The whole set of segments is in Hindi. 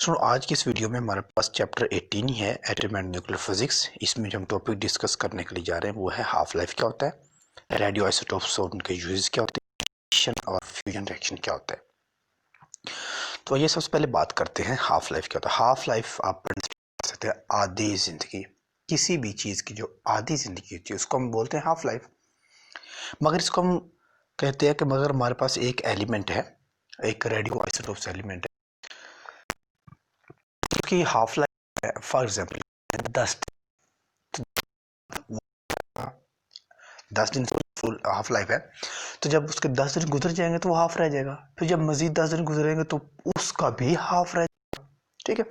सो आज की इस वीडियो में हमारे पास चैप्टर 18 ही है, एटम एंड न्यूक्लियर फिजिक्स। इसमें जो हम टॉपिक डिस्कस करने के लिए जा रहे हैं वो है हाफ लाइफ क्या होता है, रेडियो आइसोटोप्स और उनके यूजेस क्या होते हैं, फिशन और फ्यूजन रिएक्शन क्या होता है। तो ये सबसे पहले बात करते हैं हाफ लाइफ क्या होता है। हाफ लाइफ आप पढ़ सकते हैं आधी जिंदगी, किसी भी चीज़ की जो आधी जिंदगी होती है उसको हम बोलते हैं हाफ लाइफ। मगर इसको हम कहते हैं कि मगर हमारे पास एक एलिमेंट है, एक रेडियो आइसोटोप्स एलिमेंट है की हाफ लाइफ है। फॉर एग्जाम्पल 10 दिन फुल हाफ लाइफ है, तो जब उसके 10 दिन गुजर जाएंगे तो वो हाफ रह जाएगा, फिर जब मजीद 10 दिन गुजरेंगे तो उसका भी हाफ रह जाएगा। ठीक है,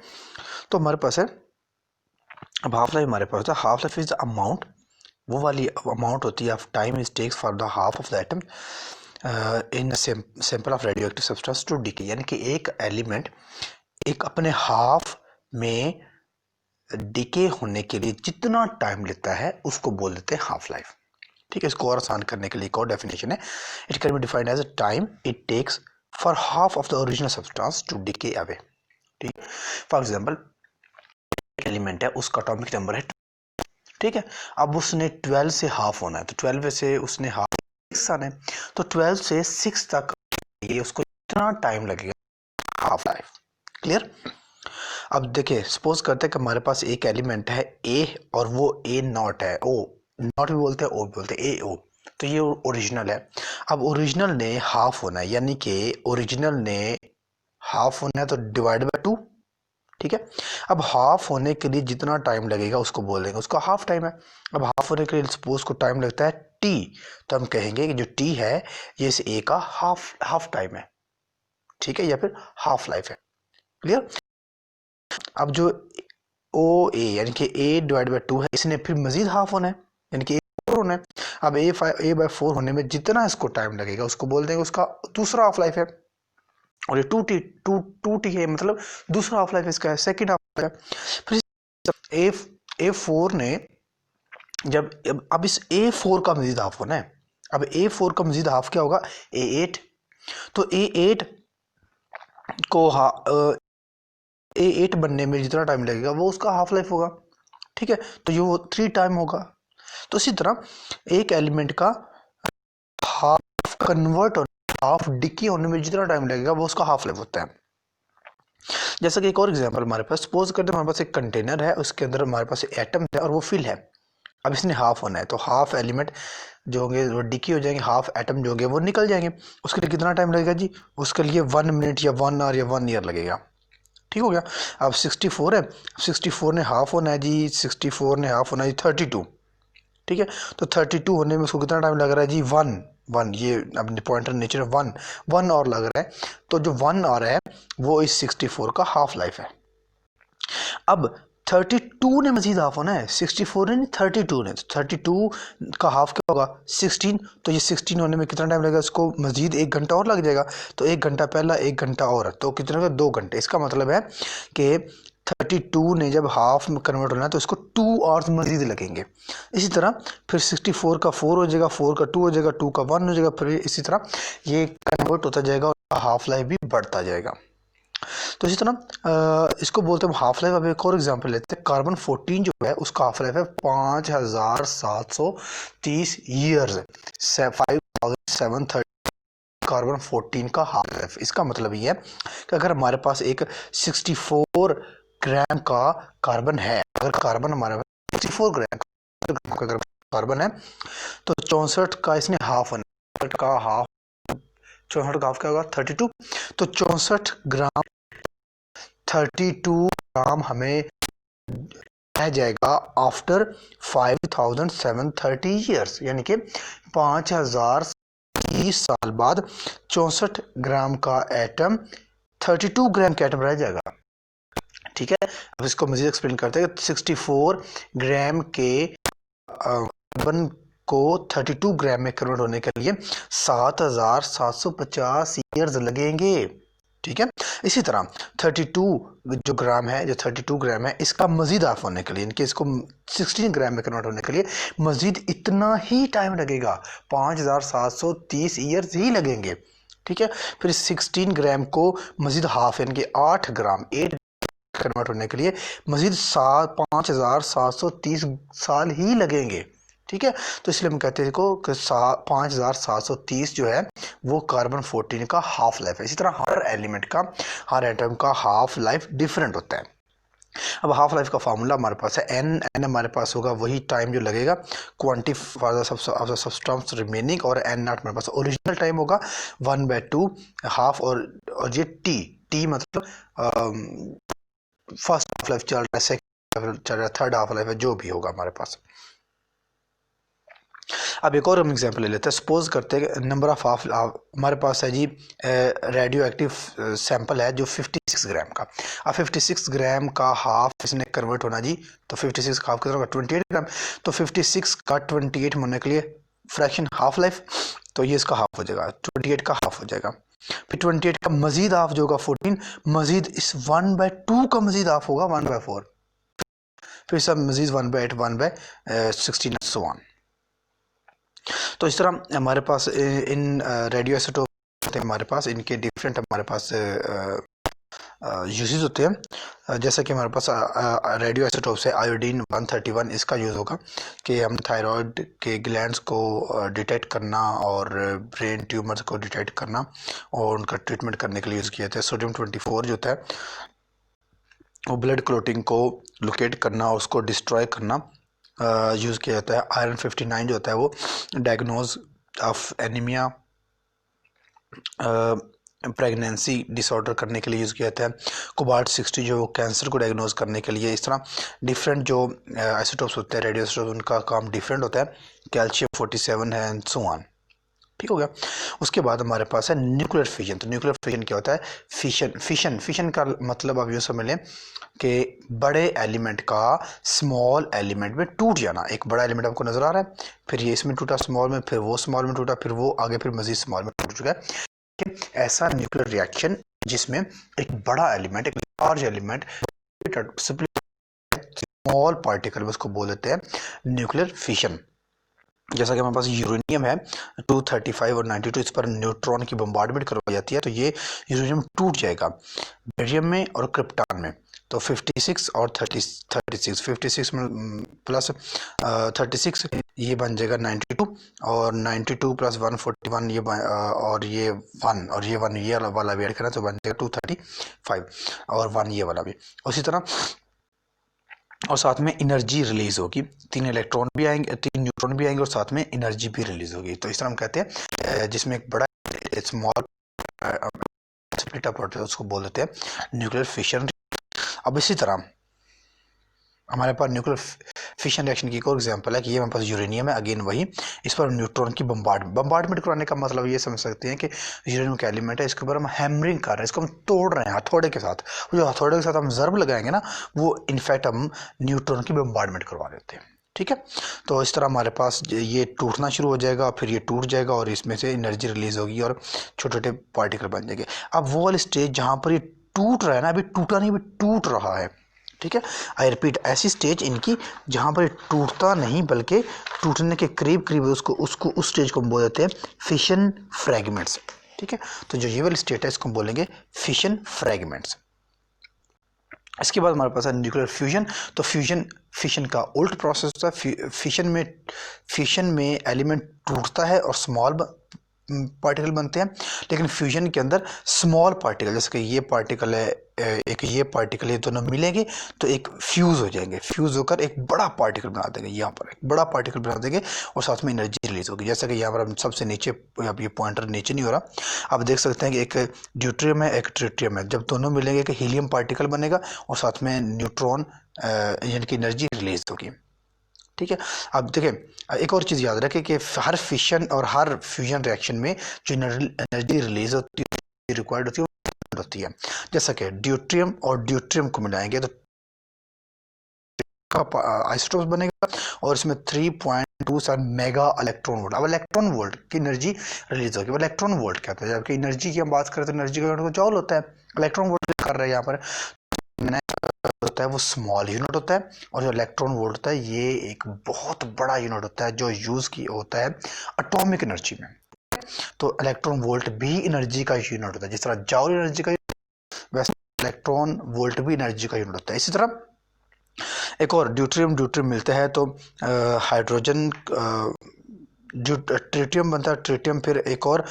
तो हमारे पास है अब हाफ लाइफ। हमारे पास half life is the amount, वो वाली अमाउंट होती है of time is takes for the half of the atom in sample of radioactive substance to decay. यानी कि एक एलिमेंट एक अपने हाफ में डिके होने के लिए जितना टाइम लेता है उसको बोल देते हैं हाफ लाइफ। ठीक है, इसको और आसान करने के लिए एक और डेफिनेशन है, it can be defined as a time it takes for half of the original substance to decay away. ठीक, फॉर एग्जांपल एलिमेंट है, उसका एटॉमिक नंबर है, ठीक है, अब उसने 12 से हाफ होना है, तो 12 से उसने हाफ 6 आना है, तो 12 से 6 तक ये उसको इतना टाइम लगेगा, हाफ लाइफ। क्लियर। अब देखिए, सपोज करते हैं कि हमारे पास एक एलिमेंट है ए और वो ए नॉट है, ओ नॉट भी बोलते हैं, ओ भी बोलते हैं, ए ओ, तो ये ओरिजिनल है। अब ओरिजिनल ने हाफ होना है, यानी कि ओरिजिनल ने हाफ होना है तो डिवाइड बाय 2। ठीक है, अब हाफ होने के लिए जितना टाइम लगेगा उसको बोलेंगे उसका हाफ टाइम है। अब हाफ होने के लिए सपोज को टाइम लगता है टी, तो हम कहेंगे कि जो टी है ये इस ए का हाफ टाइम है। ठीक है, या फिर हाफ लाइफ है। क्लियर। अब जो ओ ए यानी कि ए डिवाइड बाई 2 है, इसने फिर मजीद हाफ होना है, यानी कि 4 होना है। अब ए बाई 4 होने में जितना इसको टाइम लगेगा उसको बोल देंगे उसका दूसरा हाफ लाइफ है। और ये टू टी है, मतलब दूसरा हाफ लाइफ इसका है, सेकेंड हाफ लाइफ है। फिर ए4 ने जब अब इस ए4 का मजीद हाफ होना है, अब ए4 का मजीद हाफ क्या होगा, ए8, तो ए8 को ए8 बनने में जितना टाइम लगेगा वो उसका हाफ लाइफ होगा। ठीक है, तो ये वो 3 टाइम होगा। तो इसी तरह एक एलिमेंट का हाफ कन्वर्ट और हाफ डिके होने में जितना टाइम लगेगा वो उसका हाफ लाइफ होता है। जैसा कि एक और एग्जांपल हमारे पास, सपोज करते हैं हमारे पास एक कंटेनर है, उसके अंदर हमारे पास एटम है और वो फिल है। अब इसने हाफ होना है, तो हाफ एलिमेंट जो होंगे वो डिके हो जाएंगे, हाफ एटम जो होंगे वो निकल जाएंगे। उसके लिए कितना टाइम लगेगा जी, उसके लिए 1 मिनट या 1 आवर या 1 ईयर लगेगा। ठीक हो गया। अब 64 है, 64 ने हाफ होना है जी, 64 ने हाफ होना है जी 32। ठीक है, तो 32 होने में उसको कितना टाइम लग रहा है जी, 1 ये अपने पॉइंटर नेचर 1 और लग रहा है, तो जो 1 आ रहा है वो इस 64 का हाफ लाइफ है। अब 32 ने मजीद हाफ होना है, 64 ने नहीं 32 ने, तो 32 का हाफ क्या होगा 16, तो ये 16 होने में कितना टाइम लगेगा, इसको मजीद 1 घंटा और लग जाएगा, तो 1 घंटा पहला 1 घंटा और, तो कितना होगा 2 घंटे। इसका मतलब है कि 32 ने जब हाफ में कन्वर्ट होना है तो इसको 2 आवर्स मजीद लगेंगे। इसी तरह फिर 64 का 4 हो जाएगा, 4 का 2 हो जाएगा, 2 का 1 हो जाएगा, फिर इसी तरह ये कन्वर्ट होता जाएगा और हाफ लाइफ भी बढ़ता जाएगा। तो इसी तरह इसको बोलते हैं हाफ लाइफ। अब एक और एग्जांपल लेते हैं, कार्बन 14 जो है उसका हाफ लाइफ है 5730 ईयर्स, 5730 कार्बन 14 का हाफ लाइफ। इसका मतलब ये है कि अगर हमारे पास एक 64 ग्राम का कार्बन है, अगर कार्बन हमारे पास 64 ग्राम का अगर कार्बन है तो 64 का इसने हाफ होना, 64 का हाफ क्या होगा 32, तो 64 ग्राम 32 ग्राम हमें रह जाएगा आफ्टर 5730 ईयर्स, यानी कि 5030 साल बाद 64 ग्राम का एटम 32 ग्राम का एटम रह जाएगा। ठीक है, अब इसको मजीद एक्सप्लेन करते हैं। 64 ग्राम के कार्बन को 32 ग्राम में कन्वर्ट होने के लिए 7750 ईयर्स लगेंगे। ठीक है, इसी तरह 32 जो ग्राम है, जो 32 ग्राम है, इसका मजीद हाफ होने के लिए, इनके इसको 16 ग्राम में कन्वर्ट होने के लिए मजीद इतना ही टाइम लगेगा, 5730 ईयर्स ही लगेंगे। ठीक है, फिर 16 ग्राम को मजीद हाफ यानी कि 8 ग्राम 8 कन्वर्ट होने के लिए मजीद 5730 साल ही लगेंगे। ठीक है, तो इसलिए हम कहते हैं कि 5730 जो है वो कार्बन 14 का हाफ लाइफ है। इसी तरह हर एलिमेंट का, हर एटम का हाफ लाइफ डिफरेंट होता है। अब हाफ लाइफ का फार्मूला हमारे पास है एन हमारे पास होगा वही टाइम जो लगेगा quantity for the substance remaining, और एन नॉट हमारे पास ओरिजिनल टाइम होगा 1/2 हाफ, और ये टी मतलब फर्स्ट हाफ लाइफ चल रहा है, सेकंड चल रहा है, थर्ड हाफ लाइफ है, जो भी होगा हमारे पास। अब एक और हम एग्जांपल ले लेते हैं। सपोज करते हैं नंबर ऑफ हाफ हमारे पास है जी रेडियो एक्टिव सैंपल है जो 56 ग्राम का। अब 56 ग्राम का हाफ इसने कन्वर्ट होना जी, तो 56 का हाफ कितना होगा 28 ग्राम। तो 56 का 28 होने के लिए फ्रैक्शन हाफ लाइफ, तो ये इसका हाफ हो जाएगा, 28 का हाफ हो जाएगा। फिर 28 का मजीद हाफ जो होगा 14, मजीद इस 1/2 का मजीद हाफ होगा 1/4, फिर सब मजीद 1/8 1/16 सो ऑन। तो इस तरह हमारे पास इन रेडियो आइसोटोप हमारे पास इनके डिफरेंट हमारे पास यूजेस होते हैं। जैसा कि हमारे पास रेडियो आइसोटोप से आयोडीन 131 इसका यूज़ होगा कि हम थायराइड के ग्लैंड्स को डिटेक्ट करना और ब्रेन ट्यूमर्स को डिटेक्ट करना और उनका ट्रीटमेंट करने के लिए यूज़ किया जाता है। सोडियम 24 जो होता है वो ब्लड क्लोटिंग को लोकेट करना, उसको डिस्ट्रॉय करना यूज़ किया जाता है। आयरन 59 जो होता है वो diagnose of anaemia, pregnancy disorder करने के लिए यूज़ किया जाता है। कोबाल्ट 60 जो कैंसर को डायग्नोज करने के लिए। इस तरह डिफरेंट जो आइसोटोप्स होते हैं रेडियो आइसोटोप्स, उनका काम डिफरेंट होता है। कैल्शियम 47 है एंड सो ऑन। ठीक हो गया। उसके बाद हमारे पास है न्यूक्लियर फिशन। तो न्यूक्लियर फिशन क्या होता है? फिशन का मतलब आप यूँ समझ लें कि बड़े एलिमेंट का स्मॉल एलिमेंट में टूट जाना। एक बड़ा एलिमेंट आपको नजर आ रहा है, फिर ये इसमें टूटा स्मॉल में, फिर वो स्मॉल में टूटा, फिर वो आगे फिर मजीद स्मॉल में टूट चुका है। ऐसा न्यूक्लियर रिएक्शन जिसमें एक बड़ा एलिमेंट, एक लार्ज एलिमेंट स्मॉल पार्टिकल, उसको बोल देते हैं न्यूक्लियर फिशन। जैसा कि हमारे पास यूरेनियम है 235 और 92, इस पर न्यूट्रॉन की बम्बार्डमेंट करवाई जाती है तो ये यूरेनियम टूट जाएगा। बेरियम में और क्रिप्टॉन में तो 56 और 36 56 में प्लस 36 ये बन जाएगा 92, और 92 प्लस 141 ये और ये 1 और ये 1 ये वाला भी ऐड करना तो बन जाएगा 235 और 1 ये वाला भी। उसी तरह और साथ में एनर्जी रिलीज होगी, 3 इलेक्ट्रॉन भी आएंगे, 3 न्यूट्रॉन भी आएंगे और साथ में एनर्जी भी रिलीज होगी। तो इस तरह हम कहते हैं जिसमें एक बड़ा स्मॉल स्प्लिट अप होता है उसको बोल देते हैं न्यूक्लियर फिशन। अब इसी तरह हमारे पास न्यूक्लियर फिशन रिएक्शन की एक और एग्जांपल है कि ये हमारे पास यूरेनियम है, अगेन वही, इस पर न्यूट्रॉन की बम्बार्डमेंट कराने का मतलब ये समझ सकते हैं कि यूरेनियम का एलिमेंट है, इसके ऊपर हम हैमरिंग कर रहे हैं, इसको हम तोड़ रहे हैं हथौड़े के साथ। जो हथौड़े के साथ हम ज़र्ब लगाएंगे ना, वो इनफैक्ट हम न्यूट्रॉन की बम्बार्डमेंट करवा देते हैं। ठीक है, तो इस तरह हमारे पास ये टूटना शुरू हो जाएगा, फिर ये टूट जाएगा और इसमें से एनर्जी रिलीज होगी और छोटे छोटे पार्टिकल बन जाएंगे। अब वो वाली स्टेज जहाँ पर ये टूट रहा है ना, अभी टूटा नहीं, अभी टूट रहा है। ठीक है, आई रिपीट, ऐसी स्टेज इनकी जहाँ पर टूटता नहीं बल्कि टूटने के करीब करीब उसको उस स्टेज को हम बोल देते हैं फिशन फ्रैगमेंट्स। ठीक है, तो जो ये वाली स्टेट है इसको हम बोलेंगे फिशन फ्रैगमेंट्स। इसके बाद हमारे पास है न्यूक्लियर फ्यूजन। तो फिशन का उल्ट प्रोसेस होता है। फिशन में एलिमेंट टूटता है और स्मॉल पार्टिकल बनते हैं, लेकिन फ्यूजन के अंदर स्मॉल पार्टिकल, जैसे कि ये पार्टिकल है, एक ये पार्टिकल, ये दोनों मिलेंगे तो एक फ्यूज हो जाएंगे, फ्यूज होकर एक बड़ा पार्टिकल बना देंगे। यहाँ पर एक बड़ा पार्टिकल बना देंगे और साथ में एनर्जी रिलीज होगी। जैसा कि यहाँ पर हम सबसे नीचे, अब ये पॉइंटर नीचे नहीं हो रहा, आप देख सकते हैं कि एक ड्यूट्रियम है, एक ट्रिटियम है, जब दोनों मिलेंगे एक हीलियम पार्टिकल बनेगा और साथ में न्यूट्रॉन यानी कि एनर्जी रिलीज होगी। ठीक है, अब देखें एक और चीज़ याद रखें कि हर फिशन और हर फ्यूजन रिएक्शन में जो एनर्जी रिलीज होती है रिक्वायर्ड होती है। जैसा कि ड्यूट्रियम और ड्यूट्रियम को मिलाएंगे तो आइसोटोप बनेगा और इसमें 3.27 मेगा इलेक्ट्रॉन वोल्ट। अब इलेक्ट्रॉन वोल्ट की एनर्जी रिलीज होगी। इलेक्ट्रॉन वोल्ट क्या होता है? जबकि एनर्जी की हम बात करें तो एनर्जी का यूनिट जॉल होता है, इलेक्ट्रॉन वोल्ट कर रहे हैं यहाँ पर होता है वो स्मॉल यूनिट होता है, और जो इलेक्ट्रॉन वोल्ट होता है ये एक बहुत बड़ा यूनिट होता है जो यूज की होता है एटॉमिक एनर्जी में। तो इलेक्ट्रॉन वोल्ट भी एनर्जी का यूनिट होता है। जिस तरह जॉल एनर्जी का वैसे इलेक्ट्रॉन वोल्ट भी एनर्जी का यूनिट होता है। इसी तरह एक और ड्यूट्रियम मिलता है तो हाइड्रोजन ट्रिटियम बनता है, ट्रिटियम फिर एक और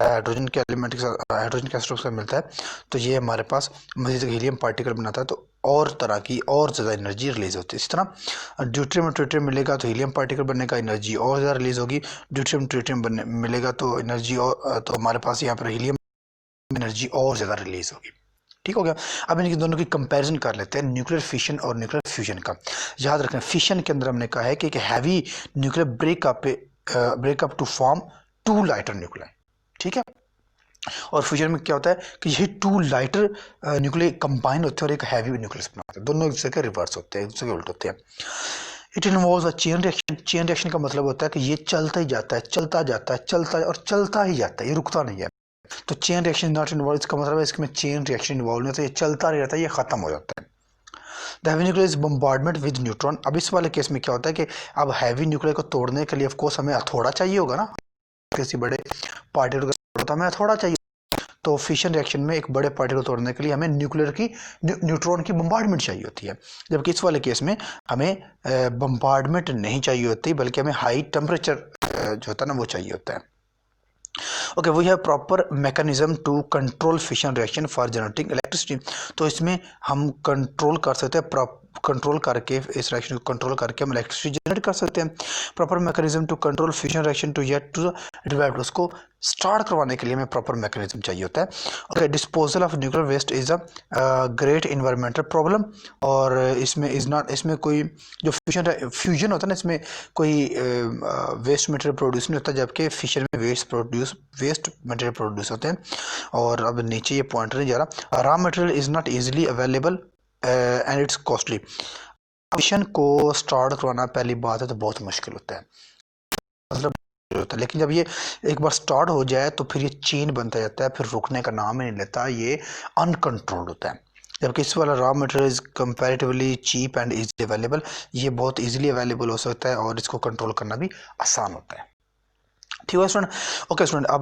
हाइड्रोजन के एलिमेंट के साथ हाइड्रोजन के एटॉम से मिलता है, तो ये हमारे पास मजीद हीलियम पार्टिकल बनाता है, तो और तरह की और ज़्यादा एनर्जी रिलीज होती है। इस तरह ड्यूट्रियम और ट्रिटियम मिलेगा तो हीलियम पार्टिकल बनने का एनर्जी और ज़्यादा रिलीज होगी, ड्यूट्रियम ट्रिटियम बनने मिलेगा तो एनर्जी और तो हमारे पास यहाँ पर हीलियम एनर्जी और ज़्यादा रिलीज होगी। ठीक हो गया। अब इनके दोनों की कंपैरिजन कर लेते हैं, न्यूक्लियर फिशन और न्यूक्लियर फ्यूजन का। याद रखें फिशन के अंदर हमने कहा है कि एक heavy nuclear breakup to form two lighter nuclear, ठीक है। और फ्यूजन में क्या होता है कि यही टू लाइटर न्यूक्लियर कंबाइन होते हैं और एक हैवी न्यूक्लियस बनाते हैं, दोनों एक दूसरे के रिवर्स होते हैं, एक दूसरे के उल्ट होते हैं। It involves a chain reaction. Chain reaction का मतलब होता है कि ये चलता ही जाता है, चलता जाता है, चलता है और चलता ही जाता है, ये रुकता नहीं है। तो चेन रिएक्शन नॉट इन्वॉल्व, इसका मतलब है इसमें चेन रिएक्शन इन्वॉल्व नहीं होता, ये चलता नहीं रहता, ये खत्म हो जाता है। The heavy nuclear is bombardment with neutron. अब इस वाले केस में क्या होता है कि अब हैवी न्यूक्लियर को तोड़ने के लिए ऑफकोर्स हमें हथौड़ा चाहिए होगा ना, किसी बड़े पार्टिकल को तोड़ता हमें हथौड़ा चाहिए। तो फिशन रिएक्शन में एक बड़े पार्टिकल को तोड़ने के लिए हमें न्यूट्रॉन की बम्बार्डमेंट चाहिए होती है, जबकि इस वाले केस में हमें बम्बार्डमेंट नहीं चाहिए होती, बल्कि हमें हाई टेम्परेचर जो होता है ना वो चाहिए होता है। Okay, we have proper mechanism to control fission reaction for generating electricity. तो इसमें हम कंट्रोल कर सकते हैं, कंट्रोल करके इस रिएक्शन को कंट्रोल करके हम इलेक्ट्रिसिटी जनरेट कर सकते हैं। Proper mechanism to control fission reaction to get to develop, उसको स्टार्ट करवाने के लिए हमें प्रॉपर मैकेनिज्म चाहिए होता है। Okay, disposal of nuclear waste is a great environmental problem. और इसमें कोई जो फ्यूजन होता है ना, इसमें कोई वेस्ट मटेरियल प्रोड्यूस नहीं होता, जबकि फिशन में वेस्ट मटेरियल प्रोड्यूस होते हैं। और अब नीचे ये पॉइंट नहीं जा रहा, raw material is not easily available and it's costly. Fission को स्टार्ट करवाना पहली बात है तो बहुत मुश्किल होता है, मतलब होता है, लेकिन जब ये एक बार स्टार्ट हो जाए तो फिर ये चेन बनता जाता है, फिर रुकने का नाम ही नहीं लेता, ये अनकंट्रोल्ड होता है। जबकि इस वाला raw material is comparatively cheap and easily available, ये बहुत इजीली अवेलेबल हो सकता है और इसको कंट्रोल करना भी आसान होता है। ठीक है स्टूडेंट। ओके स्टूडेंट, अब